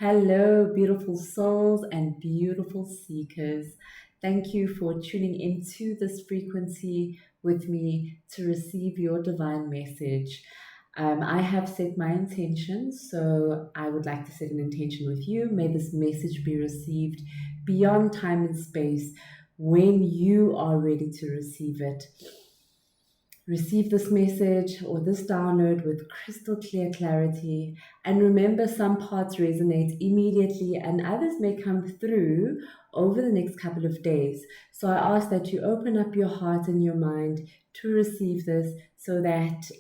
Hello, beautiful souls and beautiful seekers. Thank you for tuning into this frequency with me to receive your divine message. I have set my intention, so I would like to set an intention with you. May this message be received beyond time and space when you are ready to receive it. Receive this message or this download with crystal clear clarity. And remember, some parts resonate immediately and others may come through over the next couple of days. So I ask that you open up your heart and your mind to receive this so that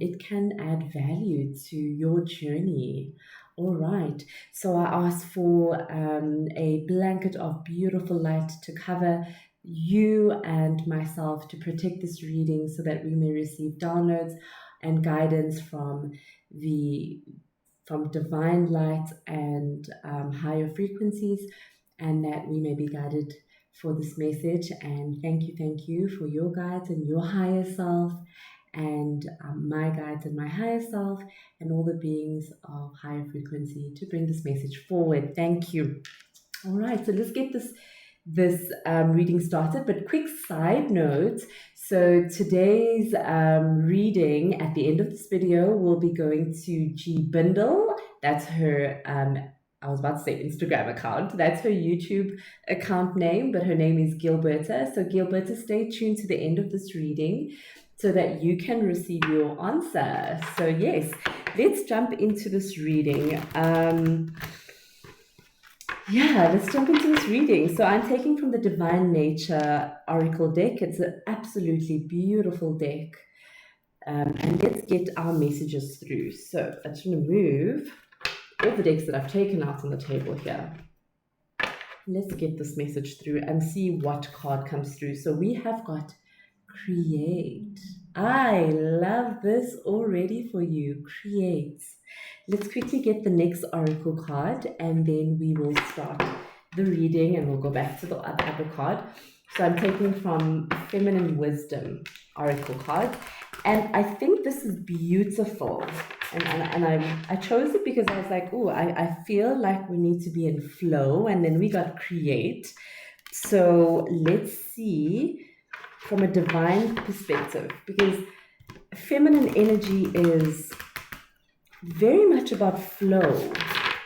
it can add value to your journey. All right. So I ask for a blanket of beautiful light to cover you and myself to protect this reading so that we may receive downloads and guidance from divine light and higher frequencies, and that we may be guided for this message. And thank you for your guides and your higher self, and my guides and my higher self, and all the beings of higher frequency to bring this message forward. Thank you. All right, so let's get this reading started. But quick side note, so today's reading at the end of this video will be going to G Bindle. That's her I was about to say Instagram account. That's her YouTube account name, but her name is Gilberta. So Gilberta, stay tuned to the end of this reading so that you can receive your answer. So yes, let's jump into this reading. Let's jump into this reading. So I'm taking from the Divine Nature Oracle deck. It's an absolutely beautiful deck. And let's get our messages through. So I'm just going to move all the decks that I've taken out on the table here. Let's get this message through and see what card comes through. So we have got Create. I love this already for you. Create. Let's quickly get the next oracle card and then we will start the reading and we'll go back to the other card. So I'm taking from Feminine Wisdom oracle card, and I think this is beautiful. And I chose it because I was like, oh, I feel like we need to be in flow, and then we got Create. So let's see from a divine perspective, because feminine energy is very much about flow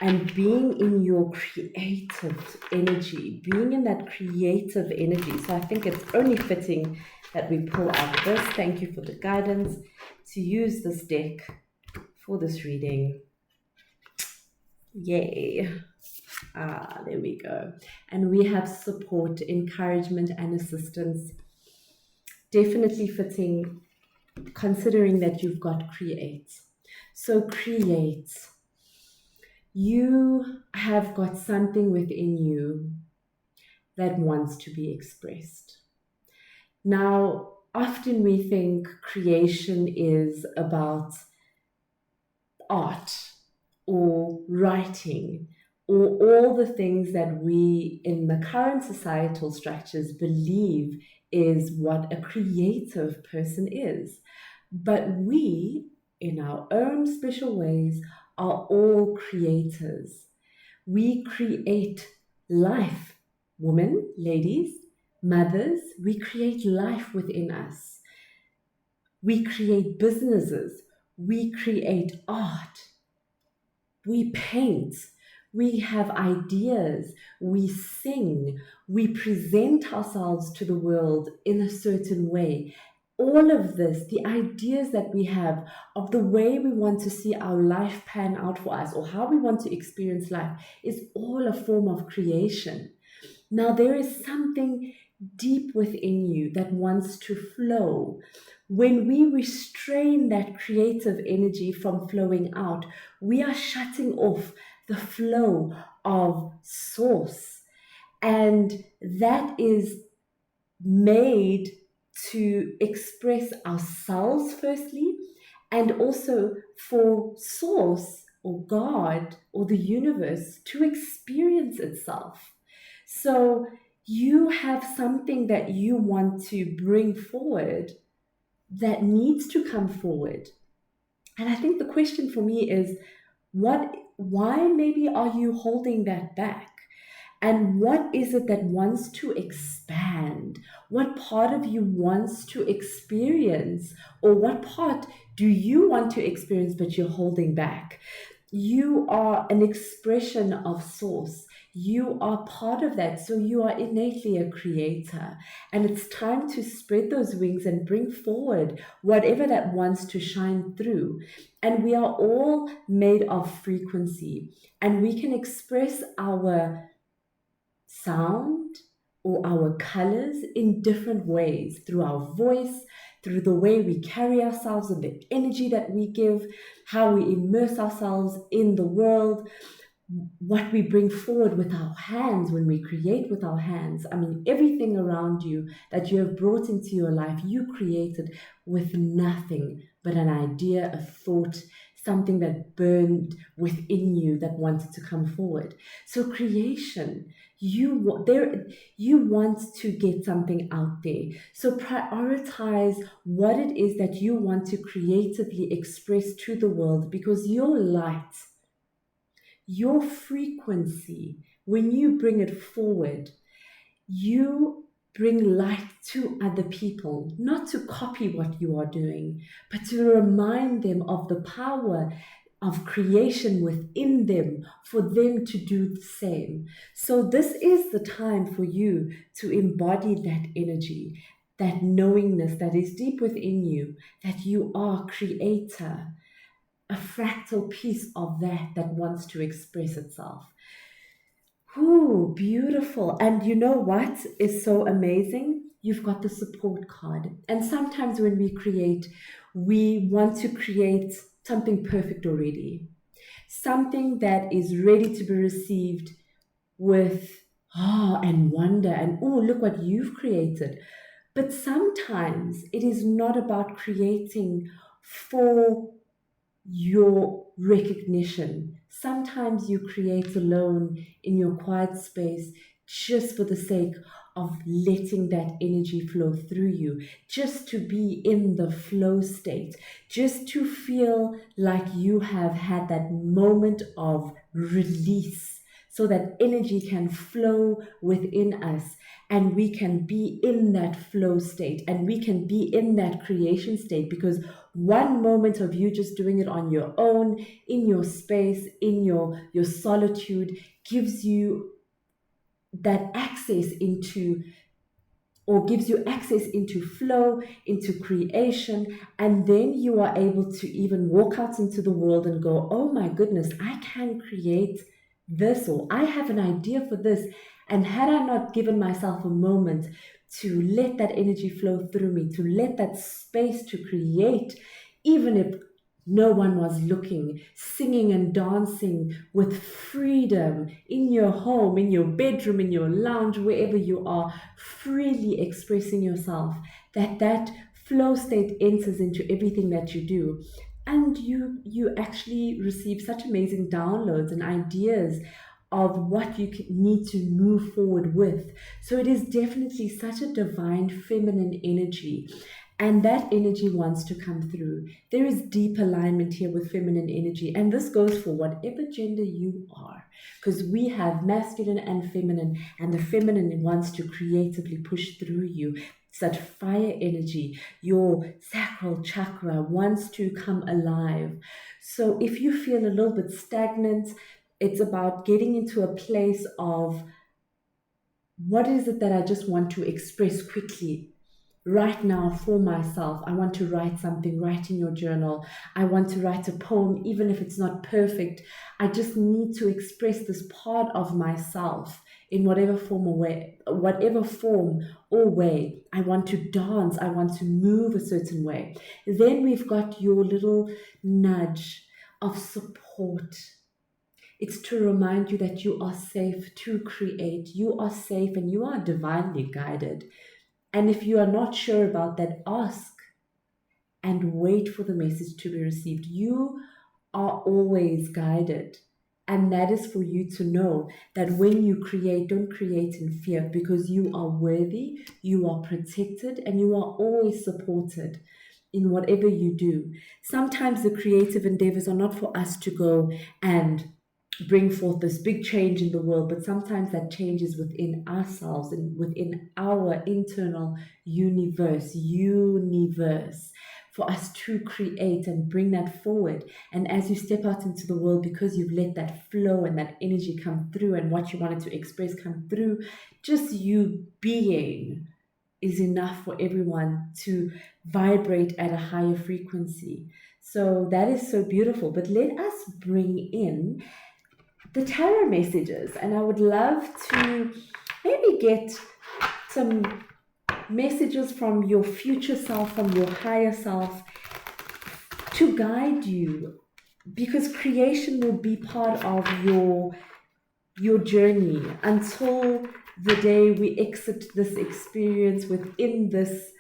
and being in your creative energy, being in that creative energy. So I think it's only fitting that we pull out this. Thank you for the guidance to use this deck for this reading. Yay. There we go. And we have support, encouragement, and assistance. Definitely fitting, considering that you've got Create. So Create. You have got something within you that wants to be expressed. Now, often we think creation is about art or writing or all the things that we in the current societal structures believe is what a creative person is. But we, in our own special ways, are all creators. We create life. Women, ladies, mothers, we create life within us. We create businesses. We create art. We paint. We have ideas. We sing. We present ourselves to the world in a certain way. All of this, the ideas that we have of the way we want to see our life pan out for us or how we want to experience life, is all a form of creation. Now, there is something deep within you that wants to flow. When we restrain that creative energy from flowing out, we are shutting off the flow of source. And that is made to express ourselves firstly, and also for source or God or the universe to experience itself. So you have something that you want to bring forward that needs to come forward. And I think the question for me is, what why maybe are you holding that back? And what is it that wants to expand? What part of you wants to experience? Or what part do you want to experience but you're holding back? You are an expression of source. You are part of that. So you are innately a creator. And it's time to spread those wings and bring forward whatever that wants to shine through. And we are all made of frequency. And we can express our sound or our colors in different ways, through our voice, through the way we carry ourselves and the energy that we give, how we immerse ourselves in the world, what we bring forward with our hands when we create with our hands. I mean, everything around you that you have brought into your life, you created with nothing but an idea, a thought, something that burned within you that wanted to come forward. So creation, you want to get something out there. So prioritize what it is that you want to creatively express to the world, because your light, your frequency, when you bring it forward, you bring light to other people, not to copy what you are doing, but to remind them of the power of creation within them, for them to do the same. So this is the time for you to embody that energy, that knowingness that is deep within you, that you are creator, a fractal piece of that wants to express itself. Ooh, beautiful. And you know what is so amazing? You've got the support card. And sometimes when we create, we want to create something perfect already, something that is ready to be received with awe and wonder and, oh, look what you've created. But sometimes it is not about creating for your recognition. Sometimes you create alone in your quiet space just for the sake of letting that energy flow through you, just to be in the flow state, just to feel like you have had that moment of release, so that energy can flow within us and we can be in that flow state and we can be in that creation state. Because one moment of you just doing it on your own, in your space, in your solitude, gives you that access into, or gives you access into flow, into creation. And then you are able to even walk out into the world and go, oh my goodness, I can create this, or I have an idea for this. And had I not given myself a moment to let that energy flow through me, to let that space to create, even if no one was looking, singing and dancing with freedom in your home, in your bedroom, in your lounge, wherever you are, freely expressing yourself, that flow state enters into everything that you do. And you actually receive such amazing downloads and ideas of what you need to move forward with. So it is definitely such a divine feminine energy. And that energy wants to come through. There is deep alignment here with feminine energy. And this goes for whatever gender you are, because we have masculine and feminine, and the feminine wants to creatively push through you. It's that fire energy. Your sacral chakra wants to come alive. So if you feel a little bit stagnant, it's about getting into a place of, what is it that I just want to express quickly right now for myself? I want to write something. Write in your journal. I want to write a poem, even if it's not perfect. I just need to express this part of myself in whatever form or way, whatever form or way. I want to dance. I want to move a certain way. Then we've got your little nudge of support. It's to remind you that you are safe to create. You are safe and you are divinely guided. And if you are not sure about that, ask and wait for the message to be received. You are always guided. And that is for you to know that when you create, don't create in fear, because you are worthy, you are protected, and you are always supported in whatever you do. Sometimes the creative endeavors are not for us to go and bring forth this big change in the world, but sometimes that change is within ourselves and within our internal universe for us to create and bring that forward. And as you step out into the world, because you've let that flow and that energy come through and what you wanted to express come through, just you being is enough for everyone to vibrate at a higher frequency. So that is so beautiful. But let us bring in the tarot messages, and I would love to maybe get some messages from your future self, from your higher self, to guide you, because creation will be part of your journey until the day we exit this experience within this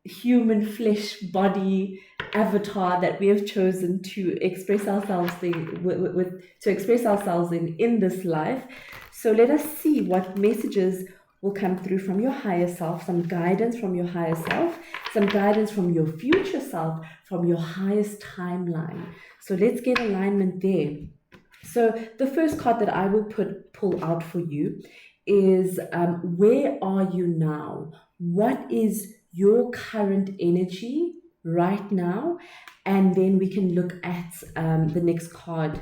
human flesh body avatar that we have chosen to express ourselves in this life. So let us see what messages will come through from your higher self, some guidance from your higher self, some guidance from your future self, from your highest timeline. So let's get alignment there. So the first card that I will pull out for you is where are you now? What is your current energy right now? And then we can look at the next card,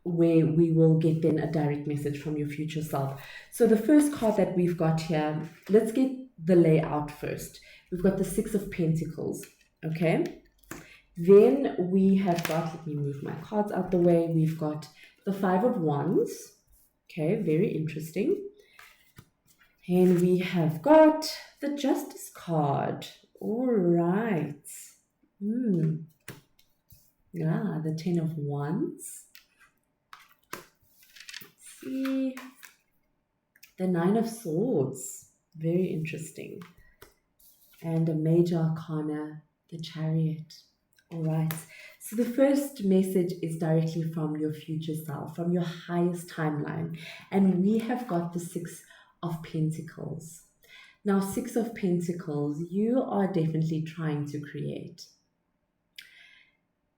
where we will get then a direct message from your future self. So the first card that we've got here, let's get the layout first. We've got the Six of Pentacles, okay? Then we have got, let me move my cards out the way, we've got the Five of Wands, okay, very interesting. And we have got the Justice card, all right. Yeah, the Ten of Wands. Let's see. The Nine of Swords, very interesting. And a Major Arcana, the Chariot. All right. So the first message is directly from your future self, from your highest timeline. And we have got the Six of Pentacles. Now, Six of Pentacles, you are definitely trying to create.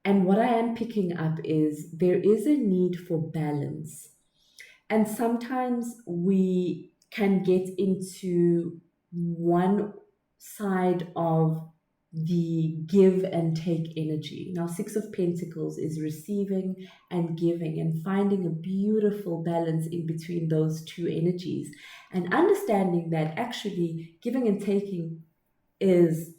And what I am picking up is there is a need for balance. And sometimes we can get into one side of the give and take energy. Now, Six of Pentacles is receiving and giving and finding a beautiful balance in between those two energies, and understanding that actually giving and taking is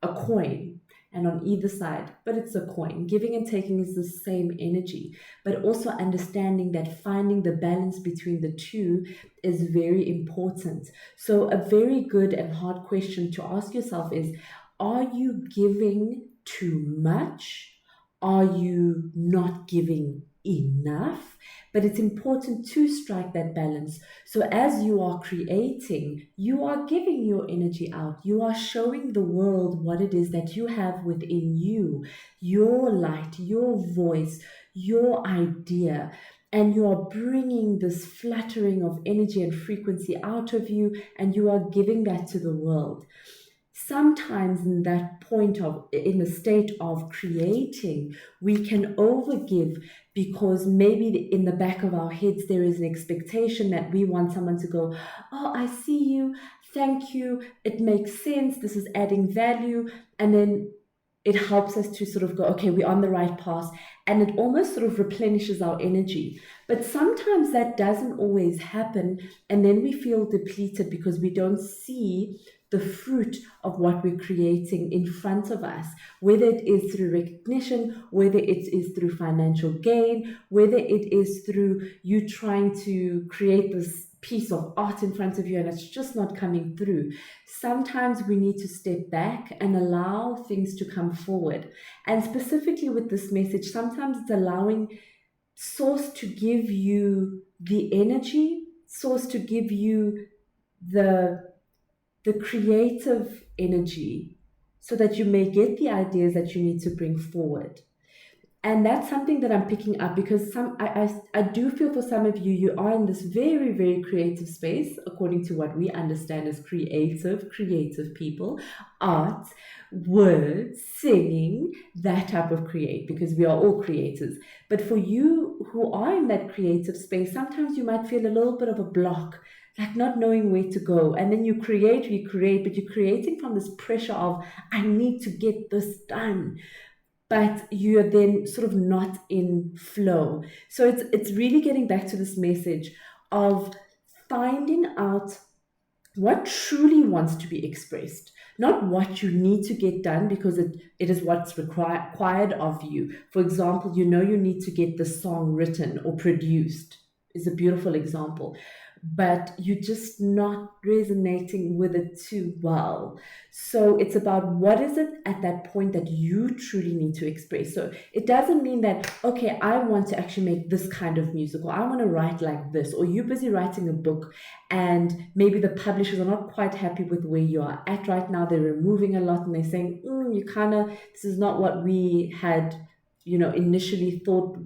a coin, and on either side, but it's a coin. Giving and taking is the same energy, but also understanding that finding the balance between the two is very important. So a very good and hard question to ask yourself is, are you giving too much? Are you not giving enough? But it's important to strike that balance. So as you are creating, you are giving your energy out. You are showing the world what it is that you have within you, your light, your voice, your idea. And you are bringing this fluttering of energy and frequency out of you, and you are giving that to the world. Sometimes in that point of, in the state of creating, we can overgive because maybe in the back of our heads there is an expectation that we want someone to go, oh, I see you, thank you, it makes sense, this is adding value. And then it helps us to sort of go, okay, we're on the right path. And it almost sort of replenishes our energy. But sometimes that doesn't always happen. And then we feel depleted because we don't see the fruit of what we're creating in front of us, whether it is through recognition, whether it is through financial gain, whether it is through you trying to create this piece of art in front of you and it's just not coming through. Sometimes we need to step back and allow things to come forward. And specifically with this message, sometimes it's allowing Source to give you the energy, Source to give you the creative energy so that you may get the ideas that you need to bring forward. And that's something that I'm picking up, because I do feel for some of you, you are in this very, very creative space, according to what we understand as creative people, art, words, singing, that type of create, because we are all creators. But for you who are in that creative space, sometimes you might feel a little bit of a block, like not knowing where to go. And then you recreate, but you're creating from this pressure of, I need to get this done. But you're then sort of not in flow. So it's really getting back to this message of finding out what truly wants to be expressed, not what you need to get done because it is what's required of you. For example, you need to get the song written or produced, is a beautiful example, but you're just not resonating with it too well. So it's about what is it at that point that you truly need to express. So it doesn't mean that, okay, I want to actually make this kind of music, or I want to write like this, or you're busy writing a book and maybe the publishers are not quite happy with where you are at right now. They're removing a lot and they're saying, this is not what we had, initially thought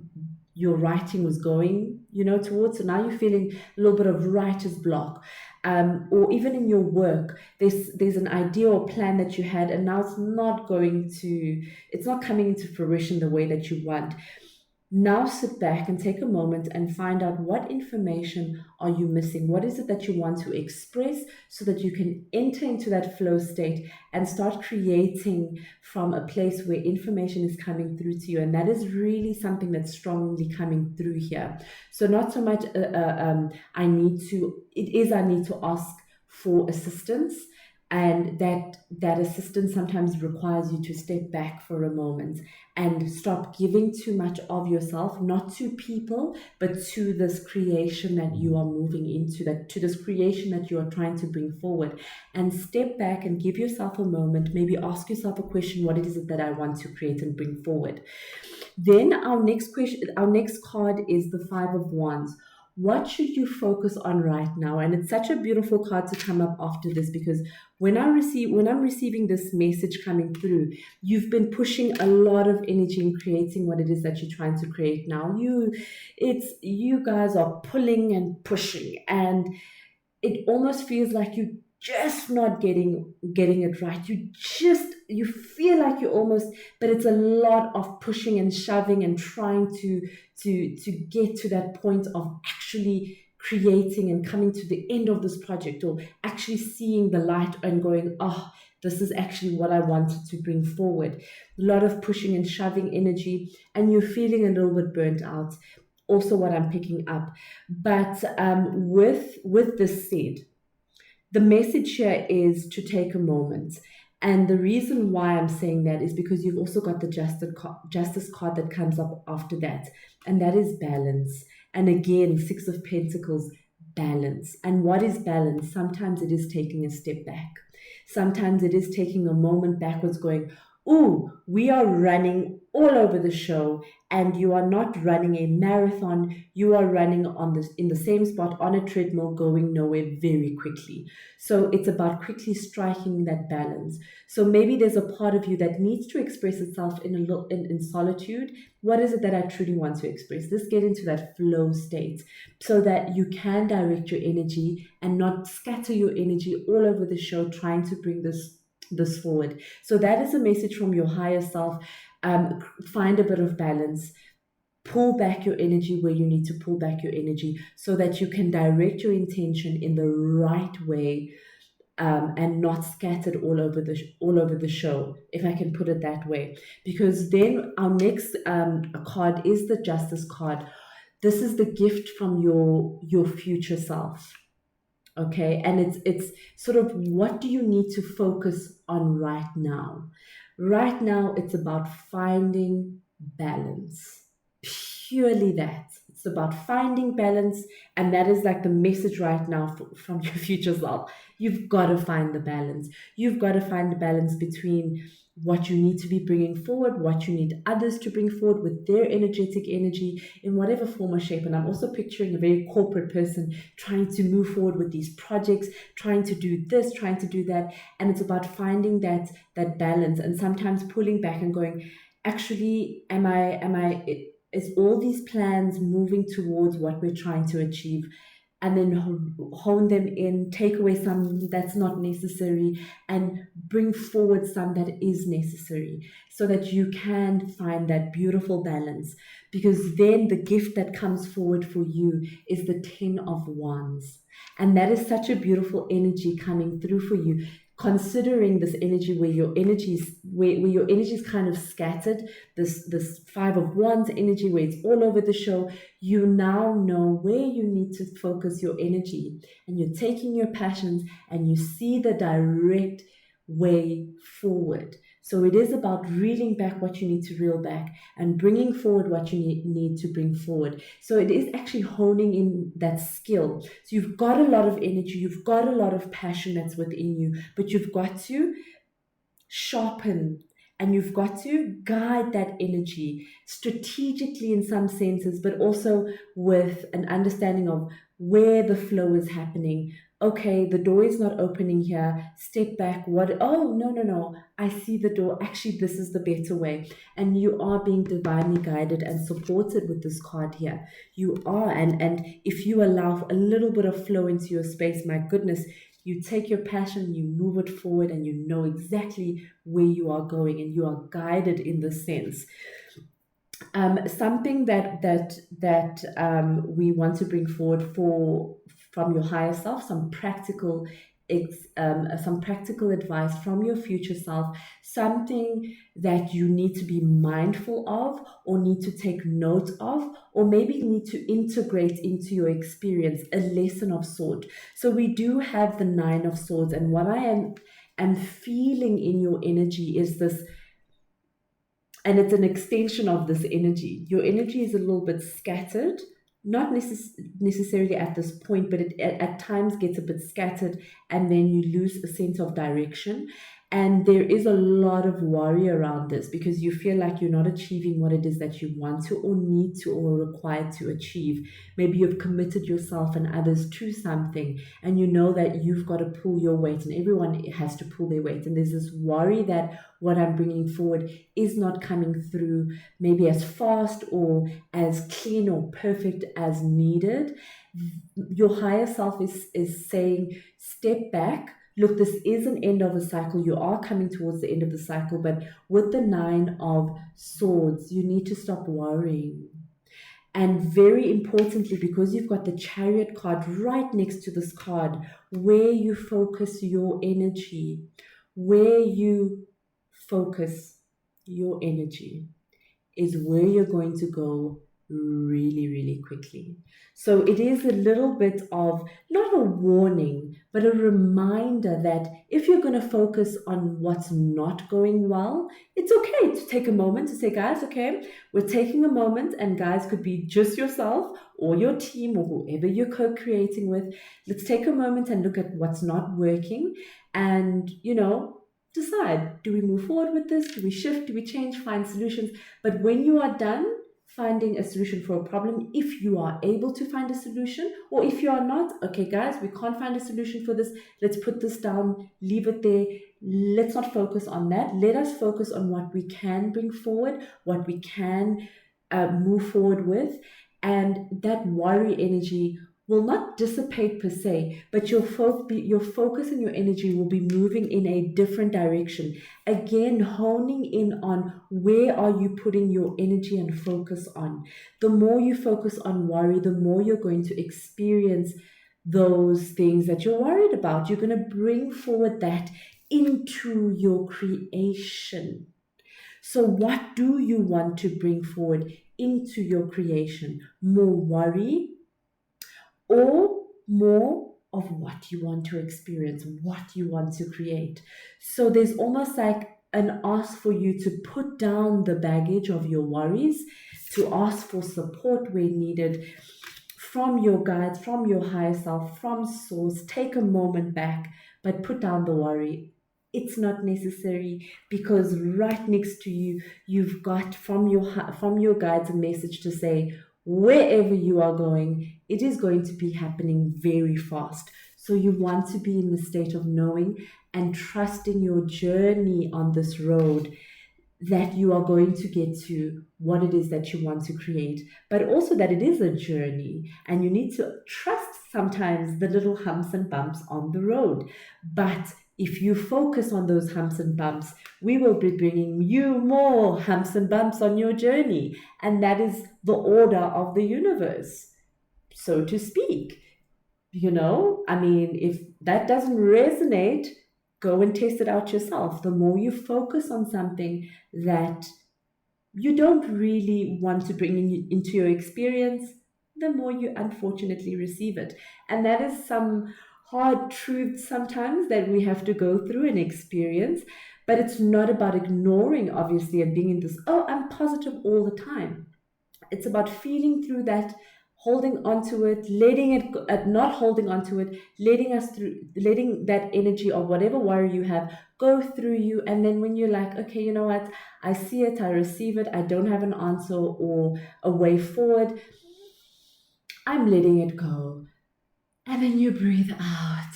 your writing was going, towards. So now you're feeling a little bit of writer's block. Or even in your work, there's an idea or plan that you had, and now it's not coming into fruition the way that you want. Now sit back and take a moment and find out, what information are you missing? What is it that you want to express, so that you can enter into that flow state and start creating from a place where information is coming through to you. And that is really something that's strongly coming through here. So not so much I need to ask for assistance. And that assistance sometimes requires you to step back for a moment and stop giving too much of yourself, not to people, but to this creation that you are moving into, to this creation that you are trying to bring forward. And step back and give yourself a moment, maybe ask yourself a question: what is it that I want to create and bring forward? Then our next card is the Five of Wands. What should you focus on right now? And it's such a beautiful card to come up after this, because when I'm receiving this message coming through, you've been pushing a lot of energy in creating what it is that you're trying to create now. You guys are pulling and pushing, and it almost feels like you just not getting it right. You feel like you're almost, but it's a lot of pushing and shoving and trying to get to that point of actually creating and coming to the end of this project, or actually seeing the light and going, oh, this is actually what I wanted to bring forward. A lot of pushing and shoving energy, and you're feeling a little bit burnt out. Also what I'm picking up. But with this said, the message here is to take a moment. And the reason why I'm saying that is because you've also got the Justice card that comes up after that. And that is balance. And again, Six of Pentacles, balance. And what is balance? Sometimes it is taking a step back. Sometimes it is taking a moment backwards, going, ooh, we are running all over the show, and you are not running a marathon. You are running in the same spot on a treadmill, going nowhere very quickly. So it's about quickly striking that balance. So maybe there's a part of you that needs to express itself in solitude. What is it that I truly want to express? Let's get into that flow state, so that you can direct your energy and not scatter your energy all over the show trying to bring this forward. So that is a message from your higher self. Find a bit of balance. Pull back your energy where you need to pull back your energy, so that you can direct your intention in the right way, and not scattered all over the show, if I can put it that way. Because then our next card is the Justice card. This is the gift from your future self. Okay, and it's sort of, what do you need to focus on right now? Right now, it's about finding balance. Purely that. It's about finding balance, and that is like the message right now from your future self. You've got to find the balance. You've got to find the balance between what you need to be bringing forward, what you need others to bring forward with their energetic energy in whatever form or shape. And I'm also picturing a very corporate person trying to move forward with these projects, trying to do this, trying to do that. And it's about finding that balance, and sometimes pulling back and going, actually, is all these plans moving towards what we're trying to achieve? And then hone them in, take away some that's not necessary, and bring forward some that is necessary, so that you can find that beautiful balance. Because then the gift that comes forward for you is the 10 of Wands. And that is such a beautiful energy coming through for you, considering this energy where your energy is where your energy is kind of scattered, this 5 of Wands energy where it's all over the show. You now know where you need to focus your energy, and you're taking your passions and you see the direct way forward. So it is about reeling back what you need to reel back and bringing forward what you need to bring forward. So it is actually honing in that skill. So you've got a lot of energy, you've got a lot of passion that's within you, but you've got to sharpen, and you've got to guide that energy strategically in some senses, but also with an understanding of where the flow is happening. Okay, the door is not opening here. Step back. What? Oh, no, no, no. I see the door. Actually, this is the better way. And you are being divinely guided and supported with this card here. You are. And if you allow a little bit of flow into your space, my goodness, you take your passion, you move it forward, and you know exactly where you are going, and you are guided in this sense. Something that we want to bring forward from your higher self, some practical advice from your future self, something that you need to be mindful of, or need to take note of, or maybe need to integrate into your experience, a lesson of sort. So we do have the 9 of Swords, and what I am feeling in your energy is this, and it's an extension of this energy. Your energy is a little bit scattered, not necessarily at this point, but it at times gets a bit scattered, and then you lose a sense of direction. And there is a lot of worry around this, because you feel like you're not achieving what it is that you want to, or need to, or required to achieve. Maybe you've committed yourself and others to something, and you know that you've got to pull your weight, and everyone has to pull their weight. And there's this worry that what I'm bringing forward is not coming through maybe as fast or as clean or perfect as needed. Your higher self is saying, step back. Look, this is an end of a cycle. You are coming towards the end of the cycle, but with the 9 of Swords, you need to stop worrying. And very importantly, because you've got the Chariot card right next to this card, where you focus your energy, where you focus your energy is where you're going to go really, really quickly. So it is a little bit of not a warning, but a reminder that if you're going to focus on what's not going well, it's okay to take a moment to say, guys, okay, we're taking a moment, and guys, could be just yourself or your team or whoever you're co-creating with. Let's take a moment and look at what's not working, and, decide, do we move forward with this? Do we shift? Do we change? Find solutions. But when you are done finding a solution for a problem, if you are able to find a solution, or if you are not, okay, guys, we can't find a solution for this. Let's put this down, leave it there. Let's not focus on that. Let us focus on what we can bring forward, what we can move forward with. And that worry energy will not dissipate per se, but your focus and your energy will be moving in a different direction. Again, honing in on where are you putting your energy and focus on. The more you focus on worry, the more you're going to experience those things that you're worried about. You're going to bring forward that into your creation. So what do you want to bring forward into your creation? More worry, or more of what you want to experience, what you want to create? So there's almost like an ask for you to put down the baggage of your worries, to ask for support where needed from your guides, from your higher self, from source. Take a moment back, but put down the worry. It's not necessary, because right next to you, you've got from your guides a message to say, wherever you are going, it is going to be happening very fast. So you want to be in the state of knowing and trusting your journey on this road. that you are going to get to what it is that you want to create, but also that it is a journey and you need to trust sometimes the little humps and bumps on the road. But if you focus on those humps and bumps, we will be bringing you more humps and bumps on your journey. And that is the order of the universe, so to speak. I mean, if that doesn't resonate, go and test it out yourself. The more you focus on something that you don't really want to bring into your experience, the more you unfortunately receive it. And that is some hard truth sometimes that we have to go through and experience. But it's not about ignoring, obviously, and being in this, oh, I'm positive all the time. It's about feeling through that, holding onto it, letting it go, not holding onto it, letting that energy or whatever worry you have go through you. And then when you're like, okay, you know what, I see it, I receive it, I don't have an answer or a way forward, I'm letting it go. And then you breathe out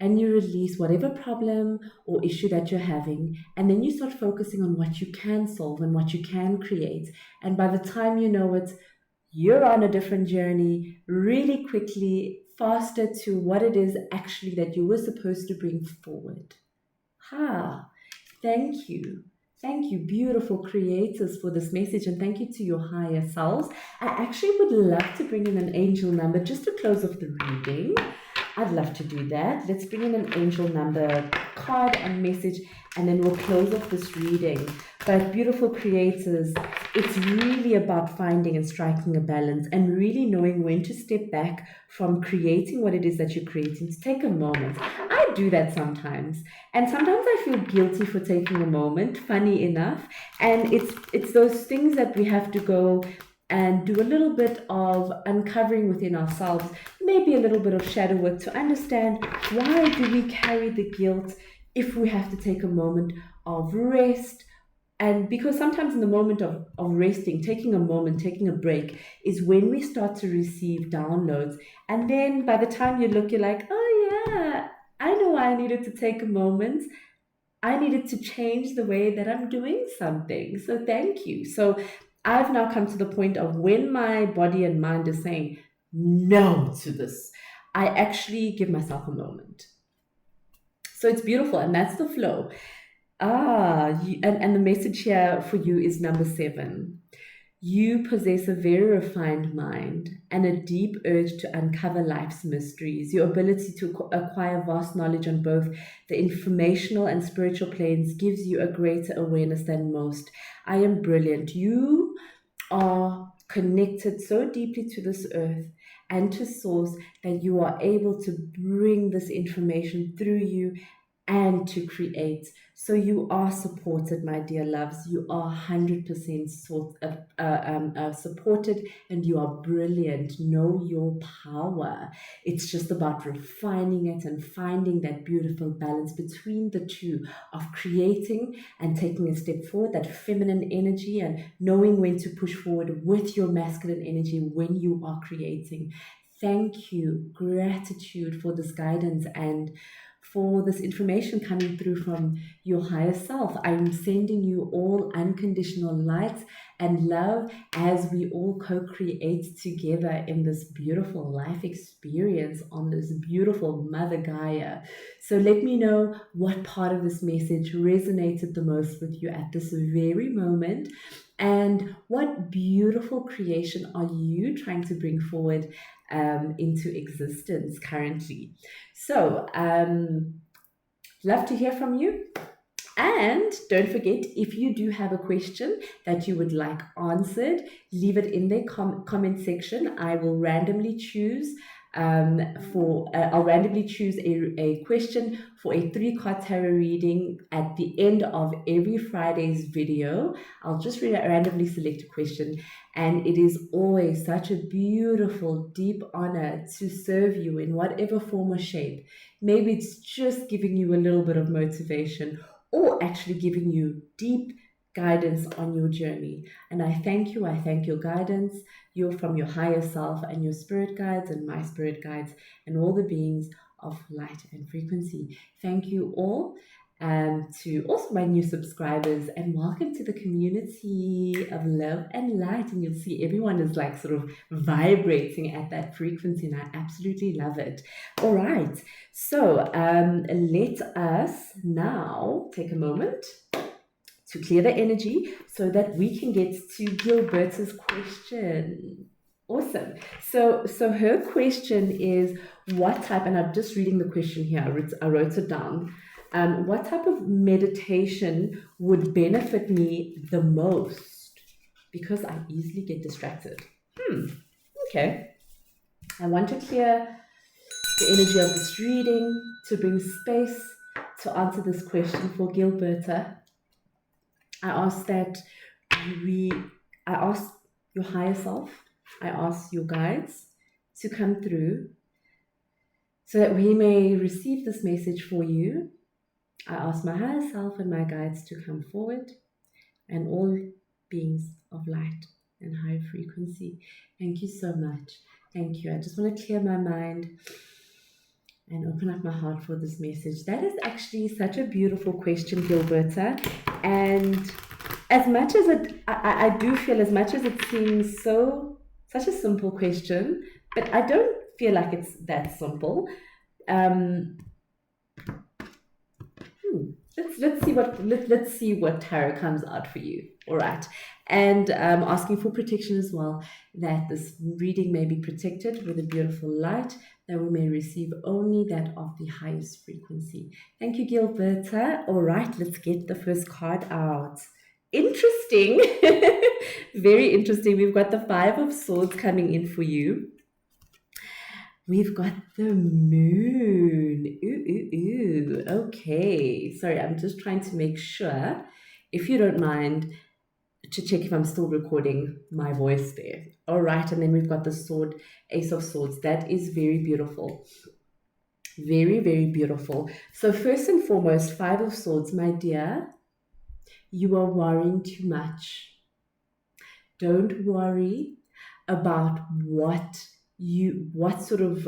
and you release whatever problem or issue that you're having. And then you start focusing on what you can solve and what you can create. And by the time you know it, you're on a different journey really quickly, faster to what it is actually that you were supposed to bring forward. Thank you. Thank you, beautiful creators, for this message, and thank you to your higher selves. I actually would love to bring in an angel number just to close off the reading. I'd love to do that. Let's bring in an angel number card and message, and then we'll close off this reading. But beautiful creators, it's really about finding and striking a balance and really knowing when to step back from creating what it is that you're creating, to take a moment. I do that sometimes. And sometimes I feel guilty for taking a moment, funny enough. And it's those things that we have to go and do a little bit of uncovering within ourselves, maybe a little bit of shadow work to understand, why do we carry the guilt if we have to take a moment of rest? And because sometimes in the moment of resting, taking a moment, taking a break, is when we start to receive downloads. And then by the time you look, you're like, oh yeah, I know I needed to take a moment. I needed to change the way that I'm doing something. So thank you. So I've now come to the point of when my body and mind is saying no to this, I actually give myself a moment. So it's beautiful, and that's the flow. And the message here for you is number 7. You possess a very refined mind and a deep urge to uncover life's mysteries. Your ability to acquire vast knowledge on both the informational and spiritual planes gives you a greater awareness than most. I am brilliant. You are connected so deeply to this earth and to source that you are able to bring this information through you and to create. So you are supported, my dear loves. You are 100% supported, and you are brilliant. Know your power. It's just about refining it and finding that beautiful balance between the two of creating and taking a step forward, that feminine energy, and knowing when to push forward with your masculine energy when you are creating. Thank you. Gratitude for this guidance and for this information coming through from your higher self. I'm sending you all unconditional light and love as we all co-create together in this beautiful life experience on this beautiful Mother Gaia. So let me know what part of this message resonated the most with you at this very moment. And what beautiful creation are you trying to bring forward into existence currently? So, love to hear from you. And don't forget, if you do have a question that you would like answered, leave it in the comment section. I will randomly choose I'll randomly choose a question for a 3-card tarot reading at the end of every Friday's video. I'll just randomly select a question, and it is always such a beautiful, deep honor to serve you in whatever form or shape. Maybe it's just giving you a little bit of motivation, or actually giving you deep guidance on your journey. And I thank you. I thank your guidance. You're from your higher self and your spirit guides and my spirit guides and all the beings of light and frequency. Thank you all. to also my new subscribers, and welcome to the community of love and light. And you'll see everyone is like sort of vibrating at that frequency, and I absolutely love it. All right, so let us now take a moment to clear the energy so that we can get to Gilberta's question. Awesome. So her question is, what type, and I'm just reading the question here, I wrote it down. What type of meditation would benefit me the most? Because I easily get distracted. Okay. I want to clear the energy of this reading to bring space to answer this question for Gilberta. I ask your higher self, I ask your guides to come through so that we may receive this message for you. I ask my higher self and my guides to come forward, and all beings of light and high frequency. Thank you so much. Thank you. I just want to clear my mind and open up my heart for this message. That is actually such a beautiful question, Gilberta. And as much as I do feel, as much as it seems such a simple question, but I don't feel like it's that simple. Let's see what tarot comes out for you. All right, and asking for protection as well, that this reading may be protected with a beautiful light, that we may receive only that of the highest frequency. Thank you, Gilberta. All right, let's get the first card out. Interesting. Very interesting. We've got the Five of Swords coming in for you. We've got the Moon. Ooh. Okay. Sorry, I'm just trying to make sure, if you don't mind, to check if I'm still recording my voice there. All right. And then we've got the Sword, Ace of Swords. That is very beautiful. Very, very beautiful. So first and foremost, Five of Swords, my dear, you are worrying too much. Don't worry about what sort of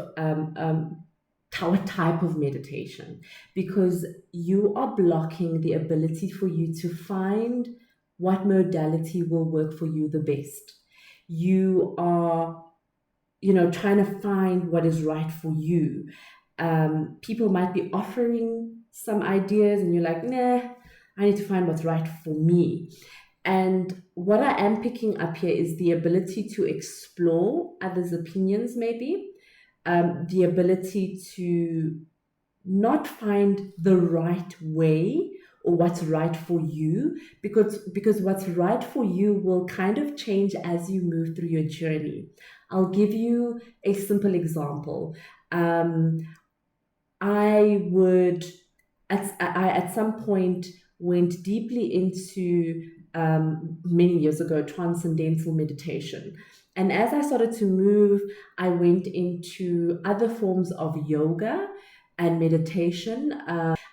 type of meditation, because you are blocking the ability for you to find what modality will work for you the best. You are, trying to find what is right for you. People might be offering some ideas and you're like, nah, I need to find what's right for me. And what I am picking up here is the ability to explore others' opinions, maybe. The ability to not find the right way or what's right for you, because what's right for you will kind of change as you move through your journey. I'll give you a simple example. I at some point went deeply into, many years ago, transcendental meditation. And as I started to move, I went into other forms of yoga and meditation.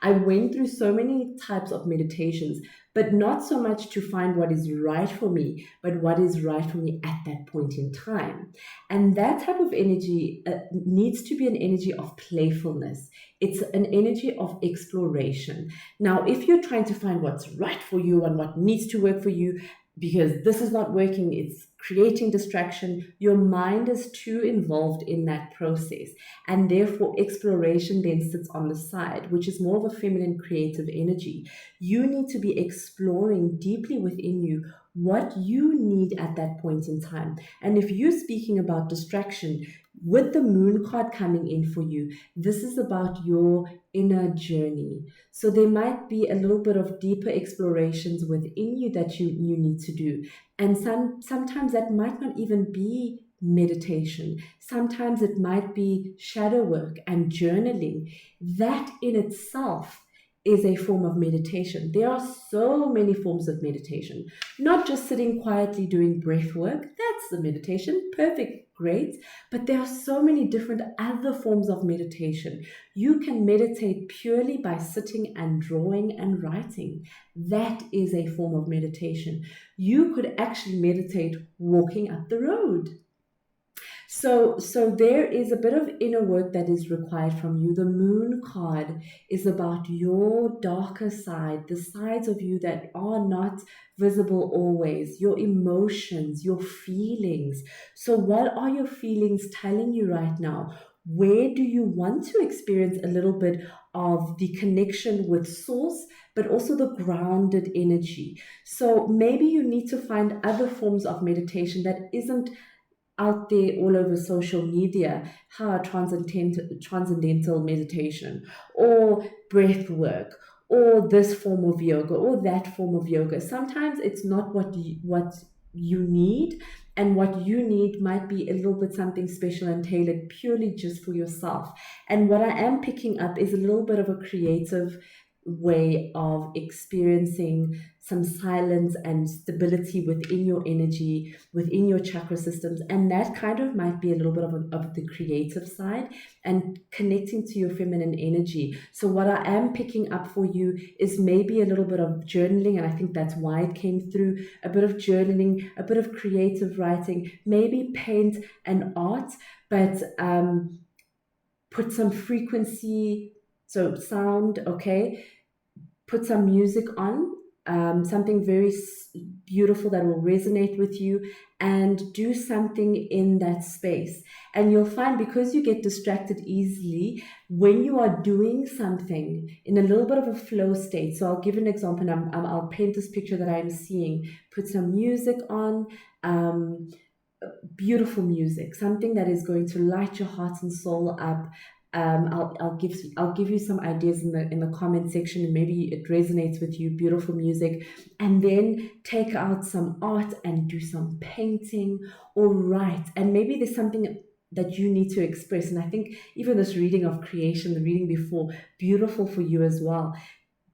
I went through so many types of meditations, but not so much to find what is right for me, but what is right for me at that point in time. And that type of energy needs to be an energy of playfulness. It's an energy of exploration. Now, if you're trying to find what's right for you and what needs to work for you, because this is not working, it's creating distraction, your mind is too involved in that process. And therefore, exploration then sits on the side, which is more of a feminine creative energy. You need to be exploring deeply within you what you need at that point in time. And if you're speaking about distraction, with the Moon card coming in for you, this is about your inner journey. So there might be a little bit of deeper explorations within you that you need to do. And sometimes that might not even be meditation. Sometimes it might be shadow work and journaling. That in itself is a form of meditation. There are so many forms of meditation, not just sitting quietly doing breath work. That's the meditation. Perfect. Great. But there are so many different other forms of meditation. You can meditate purely by sitting and drawing and writing. That is a form of meditation. You could actually meditate walking up the road. So there is a bit of inner work that is required from you. The moon card is about your darker side, the sides of you that are not visible always, your emotions, your feelings. So what are your feelings telling you right now? Where do you want to experience a little bit of the connection with source, but also the grounded energy? So maybe you need to find other forms of meditation that isn't out there all over social media, transcendental meditation or breath work or this form of yoga or that form of yoga. Sometimes it's not what you need, and what you need might be a little bit something special and tailored purely just for yourself. And what I am picking up is a little bit of a creative way of experiencing some silence and stability within your energy, within your chakra systems. And that kind of might be a little bit of the creative side and connecting to your feminine energy. So what I am picking up for you is maybe a little bit of journaling, and I think that's why it came through. A bit of journaling, a bit of creative writing, maybe paint and art, but put some frequency, so sound, okay? Put some music on, something very beautiful that will resonate with you, and do something in that space. And you'll find, because you get distracted easily, when you are doing something in a little bit of a flow state. So I'll give an example, and I'll paint this picture that I'm seeing. Put some music on, beautiful music, something that is going to light your heart and soul up. I'll give you some ideas in the comment section, and maybe it resonates with you. Beautiful music, and then take out some art and do some painting or write. And maybe there's something that you need to express. And I think even this reading of creation, the reading before, beautiful for you as well.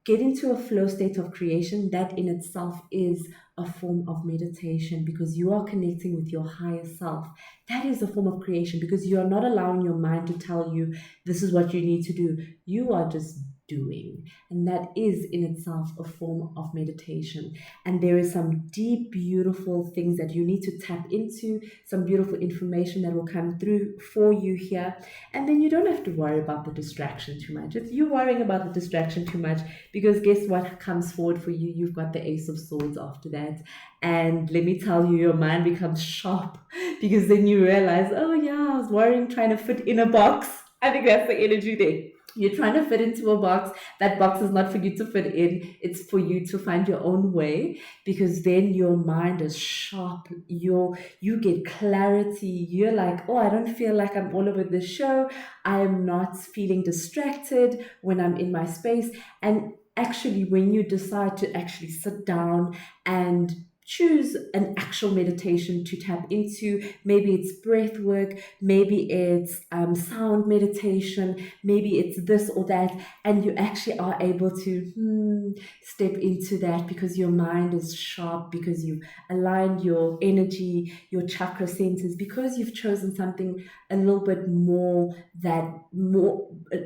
Get into a flow state of creation. That in itself is a form of meditation, because you are connecting with your higher self. That is a form of creation, because you are not allowing your mind to tell you this is what you need to do. You are just doing, and that is in itself a form of meditation. And there is some deep, beautiful things that you need to tap into, some beautiful information that will come through for you here. And then you don't have to worry about the distraction too much. If you're worrying about the distraction too much, because guess what comes forward for you? You've got the Ace of Swords after that. And let me tell you, your mind becomes sharp, because then you realize, oh yeah, I was worrying, trying to fit in a box. I think that's the energy there. You're trying to fit into a box. That box is not for you to fit in. It's for you to find your own way, because then your mind is sharp. You get clarity. You're like, oh, I don't feel like I'm all over the show. I am not feeling distracted when I'm in my space. And actually, when you decide to actually sit down and choose an actual meditation to tap into, maybe it's breath work, maybe it's sound meditation, maybe it's this or that, and you actually are able to step into that, because your mind is sharp, because you've aligned your energy, your chakra centers, because you've chosen something a little bit more,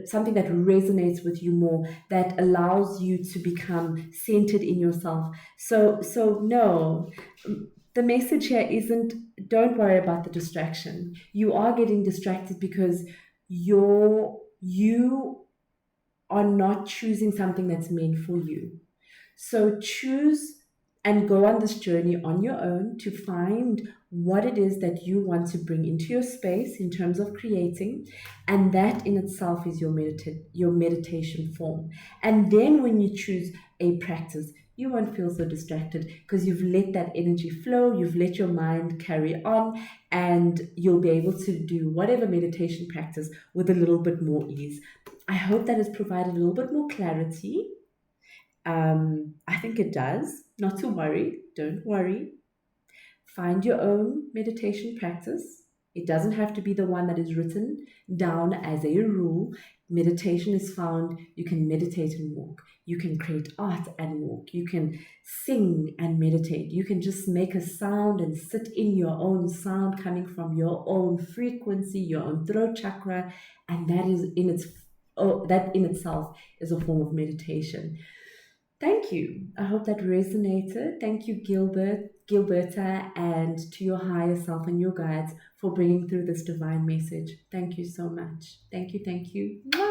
something that resonates with you more, that allows you to become centered in yourself. So no, the message here isn't, don't worry about the distraction. You are getting distracted because you are not choosing something that's meant for you. So choose and go on this journey on your own to find what it is that you want to bring into your space in terms of creating, and that in itself is your meditation form. And then when you choose a practice, you won't feel so distracted, because you've let that energy flow, you've let your mind carry on, and you'll be able to do whatever meditation practice with a little bit more ease. I hope that has provided a little bit more clarity. I think it does. Not to worry. Don't worry. Find your own meditation practice. It doesn't have to be the one that is written down as a rule. Meditation is found. You can meditate and walk. You can create art and walk. You can sing and meditate. You can just make a sound and sit in your own sound coming from your own frequency, your own throat chakra, and that in itself is a form of meditation. Thank you. I hope that resonated. Thank you, Gilberta, and to your higher self and your guides for bringing through this divine message. Thank you so much. Thank you. Thank you. Mwah!